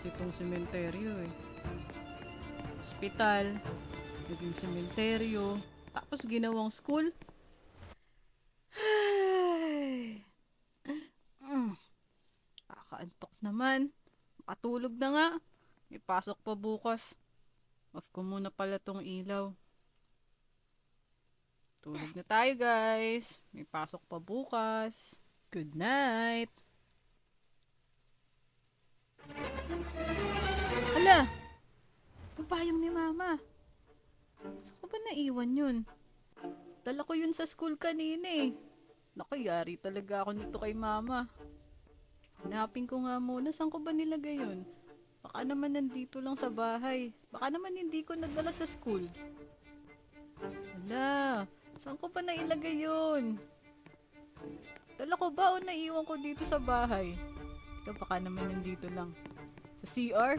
kasi itong sementeryo eh. Hospital, naging sementeryo, tapos ginawang school. Ay, kakaantok naman. Patulog na nga. May pasok pa bukas. Off ko muna pala tong ilaw. Tulog na tayo guys. May pasok pa bukas. Good night. Hala! Ang payong ni mama. Saan ko ba naiwan yun? Dala ko yun sa school kanina eh. Naku, yari talaga ako nito kay mama. Hanapin ko nga muna, saan ko ba nilagay yun? Baka naman nandito lang sa bahay. Baka naman hindi ko nadala sa school. Hala, saan ko ba nailagay yun? Dala ko ba o naiwan ko dito sa bahay? Ito baka naman nandito lang. Sa CR?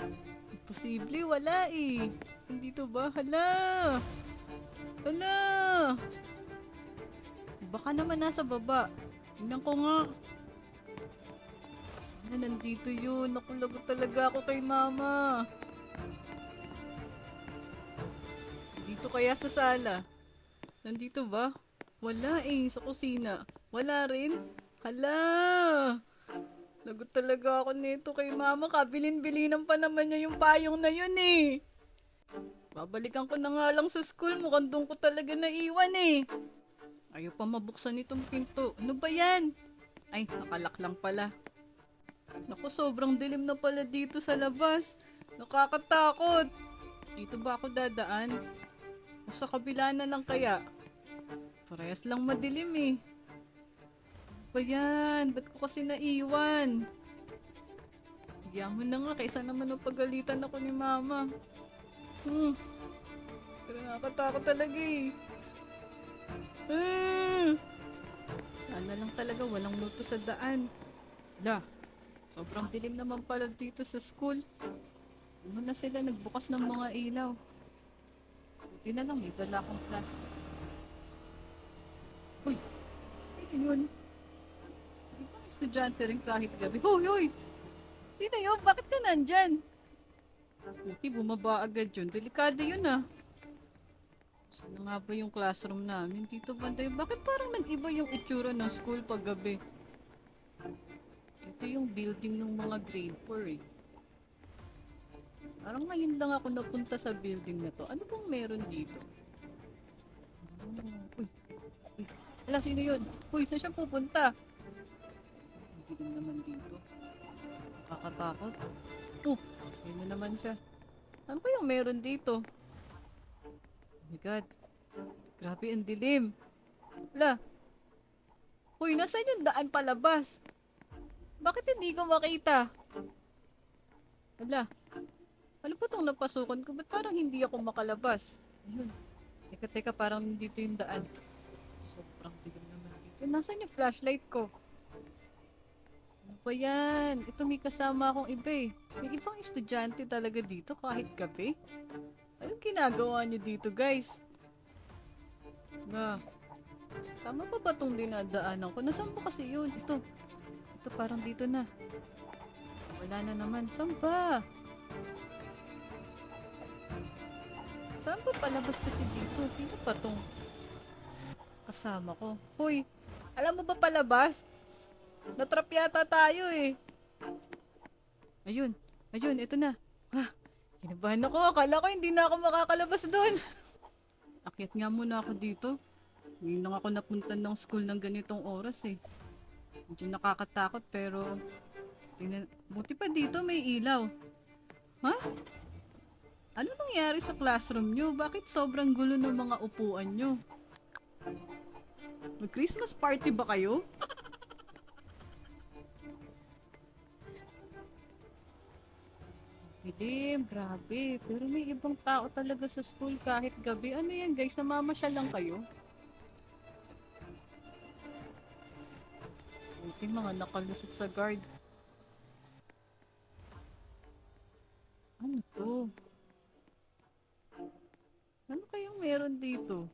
Imposible, wala eh. Nandito ba? Hala! Hala! Baka naman nasa baba. Tingnan ko nga. Nandito yun. Naku, lagot talaga ako kay mama. Dito kaya sa sala? Nandito ba? Wala eh. Sa kusina. Wala rin? Hala! Lagot talaga ako nito kay mama. Kabilin-bilinan pa naman niya yung payong na yun eh. Babalikan ko na nga lang sa school. Mukhang doon ko talaga naiwan eh. Ayaw pa mabuksan itong pinto. Ano ba yan? Ay, nakalak lang pala. Naku, sobrang dilim na pala dito sa labas. Nakakatakot. Dito ba ako dadaan? O sa kabila na lang kaya? Parehas lang madilim eh. Ano ba yan? Ba't ko kasi naiwan? Bigyan mo na nga, kaysa naman ang pagalitan ako ni mama. Pero nakakatakot talaga eh. Sana lang talaga walang multo sa daan. Hala, sobrang dilim naman pala dito sa school. Ano na sila nagbukas ng mga ilaw. Buti na lang may dala akong flash. Uy, ano yun? Di ba estudyante rin kahit gabi? Hoy, hoy! Sino yun? Bakit ka nandyan? Buti bumaba agad yun. Delikado yun ah. Saan na nga ba yung classroom namin? Dito banda yun. Bakit parang nag-iba yung itsura ng school pag gabi? Ito yung building ng mga grade 4 eh. Parang ngayon lang ako napunta sa building na to. Ano bang meron dito? Uy, uy. Ala, sino yun? Uy, saan siya pupunta? Hindi din naman dito. Nakakatakot. Oh, yun na naman siya. Ano ba yung meron dito? Oh my God. Grabe, ang dilim. Ala. Uy, nasaan yung daan palabas? Bakit hindi ko makita? Ala. Ano ba itong napasukan ko? Ba't parang hindi ako makalabas? Ayun. Teka, parang dito yung daan. Sobrang dilim naman dito. Nasaan yung flashlight ko? Ano ba yan? Ito may kasama akong iba eh. May ibang estudyante talaga dito kahit gabi. Anong ginagawa niyo dito guys? Ba, tama pa ba itong dinadaanan ko? Nasaan ba kasi yun? Ito parang dito na. Wala na naman. Saan ba? Saan ba palabas kasi dito? Sino pa tong kasama ko? Hoy, alam mo ba palabas? Natrap yata tayo eh. Ayun, ito na. Ha, kinabahan ako. Akala ko hindi na ako makakalabas doon. Akyat nga muna ako dito. Ngayon lang ako napunta ng school ng ganitong oras eh. Medyo nakakatakot pero buti pa dito may ilaw. Ha? Ano nangyari sa classroom nyo? Bakit sobrang gulo ng mga upuan nyo? Mag-Christmas party ba kayo? Dilim, grabe. Pero may ibang tao talaga sa school kahit gabi. Ano yan guys? Namamasyal lang kayo? Buti mga nakalusot sa guard. Ano to? Ano kayang meron dito?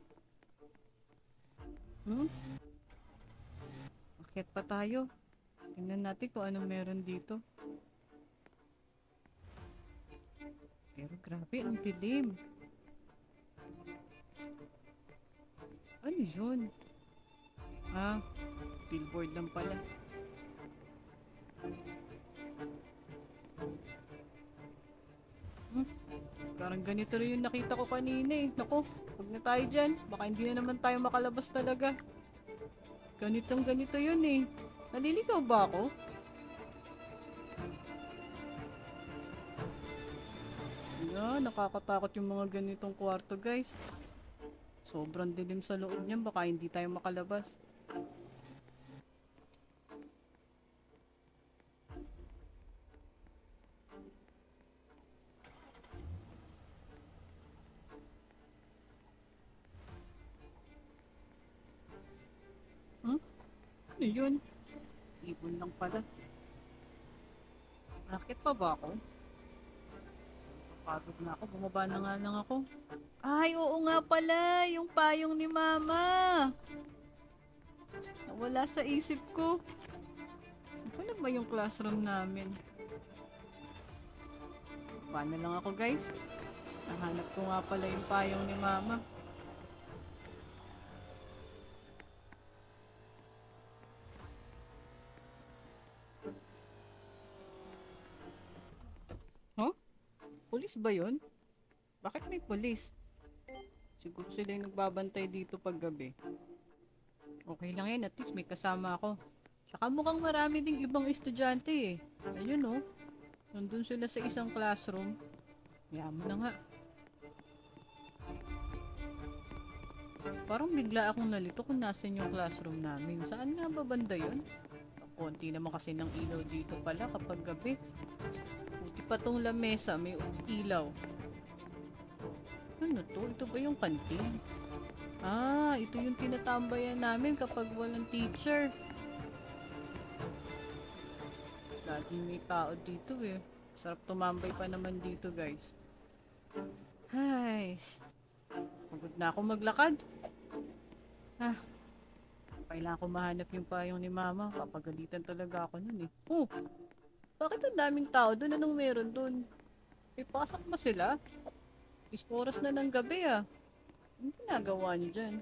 Akyat pa tayo. Tingnan natin kung ano meron dito. Pero grabe, ang dilim. Ano yun? Ah, billboard lang pala. Hmm, parang ganito rin yung nakita ko kanina eh. Naku, huwag na tayo dyan. Baka hindi na naman tayo makalabas talaga. Ganitong ganito yun eh. Naliligaw ba ako? Nakakatakot yung mga ganitong kwarto guys. Sobrang dilim sa loob niyan, baka hindi tayo makalabas. Hmm? Ano yun? Ibon lang pala. Bakit pa ba ako? Pagod na ako, bumaba na nga lang ako. Ay, oo nga pala, yung payong ni Mama. Nawala sa isip ko. Saan na ba yung classroom namin? Paano lang ako guys? Nahanap ko nga pala yung payong ni Mama. Huh? Pulis ba yun? Bakit may pulis? Siguro sila yung nagbabantay dito pag gabi. Okay lang yan, at least may kasama ako. Tsaka mukhang marami ding ibang estudyante eh. Ayun oh, nandun sila sa isang classroom. Yaman na nga. Parang bigla akong nalito kung nasan yung classroom namin. Saan nga ba banda yun? Konti naman kasi ng ilaw dito pala kapag gabi. Buti pa tong lamesa, may ilaw. Ano to? Ito ba yung kantin? Ah, ito yung tinatambayan namin kapag walang teacher. Laging may tao dito eh. Sarap tumambay pa naman dito guys. Hays. Pagod na ako maglakad. Ah, kailangan ko mahanap yung payong ni Mama. Papagalitan talaga ako nun eh. Oh, bakit ang daming tao doon? Anong meron doon? May pasok ba sila? Oras na ng gabi ah. Anong ginagawa niyo dyan?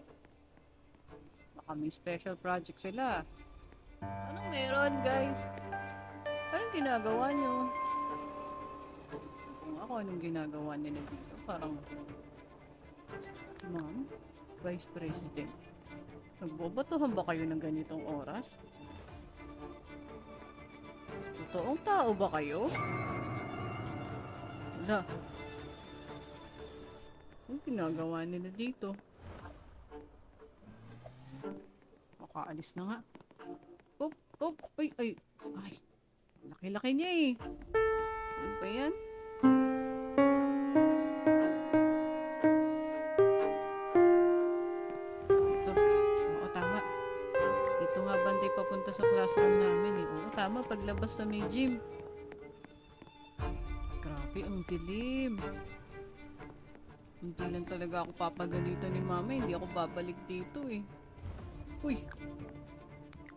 Baka may special project sila. Anong meron guys? Anong ginagawa niyo? Kung ako anong ginagawa nila dito? Parang, Ma'am, Vice President. Nagbobatohan ba kayo ng ganitong oras? Totoong tao ba kayo? Wala. Anong ginagawa nila dito? Makaalis na nga. Op, op, ay, ay, ay. Laki-laki niya eh. Ano ba yan? Ito. Oo, tama. Dito nga banday papunta sa classroom namin eh. Oo, tama. Paglabas sa may gym. Grabe, ang dilim. Hindi lang talaga ako papagalitan ni Mama. Hindi ako babalik dito eh. Uy!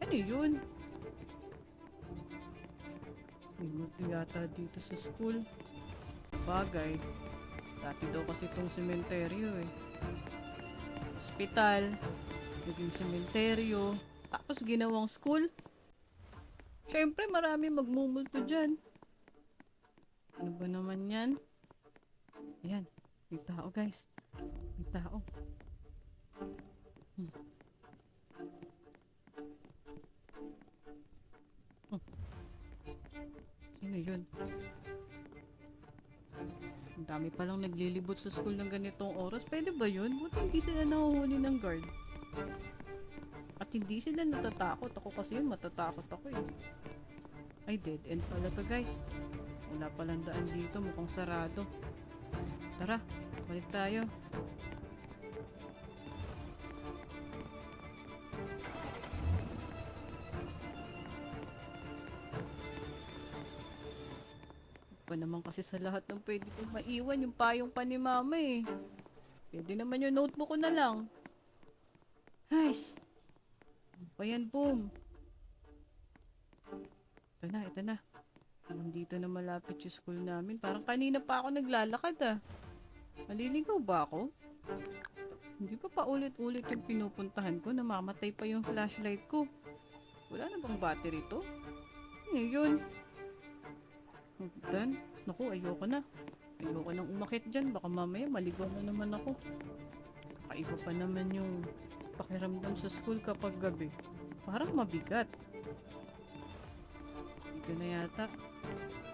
Ano yun? May multo yata dito sa school. Bagay. Dati daw kasi itong sementeryo eh. Hospital. Naging sementeryo. Tapos ginawang school. Siyempre marami magmumulto dyan. Ano ba naman yan? Ayan. May tao guys. May tao. Hmm. Sino yun? Ang dami palang naglilibot sa school ng ganitong oras. Pwede ba yun? Buti hindi sila nahuhuli ng guard. At hindi sila natatakot. Ako kasi yun, matatakot ako eh. Ay, dead end pala to guys. Wala palang daan dito. Mukhang sarado. Tara, balik tayo. Pa naman kasi sa lahat ng pwede kong maiwan yung payong pa ni Mama eh. Pwede naman yung notebook ko na lang. Guys! Ano ba yan, boom? Ito na, ito na. Nandito na malapit yung school namin. Parang kanina pa ako naglalakad ah. Maliligaw ba ako? Hindi pa paulit-ulit yung pinupuntahan ko. Namamatay pa yung flashlight ko. Wala na bang battery to? Ngayon. Hagdan. Naku, ayoko na. Ayoko nang umakit dyan. Baka mamaya maligaw na naman ako. Kakaiba pa naman yung pakiramdam sa school kapag gabi. Parang mabigat. Dito na yata.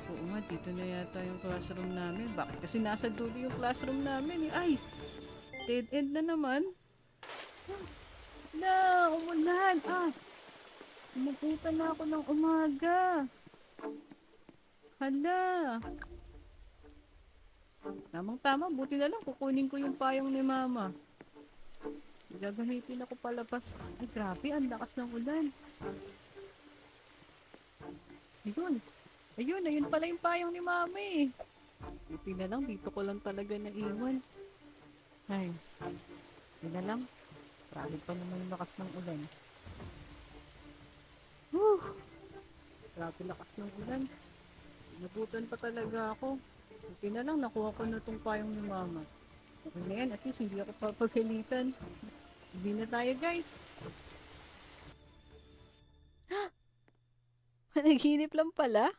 Oo nga, dito na yata yung classroom namin. Bakit kasi nasa dulo yung classroom namin? Ay! Dead end na naman. Na, umulan. Umugutan na ako ng umaga. Hala. Tamang-tama, buti na lang kukunin ko yung payong ni mama. Gagamitin ako palabas. Ay, grabe, ang lakas ng ulan. Ayun. Ayun pala yung payong ni mama eh. Buti na lang, dito ko lang talaga naiwan. Ay, buti na lang. Grabe pa naman yung lakas ng ulan. Whew! Grabe lakas ng ulan. Nabutan pa talaga ako. Buti na lang, nakuha ko na itong payong ni mama. Okay na yan, at least hindi ako papagalitan. Hindi na tayo guys. Panaginip lang pala.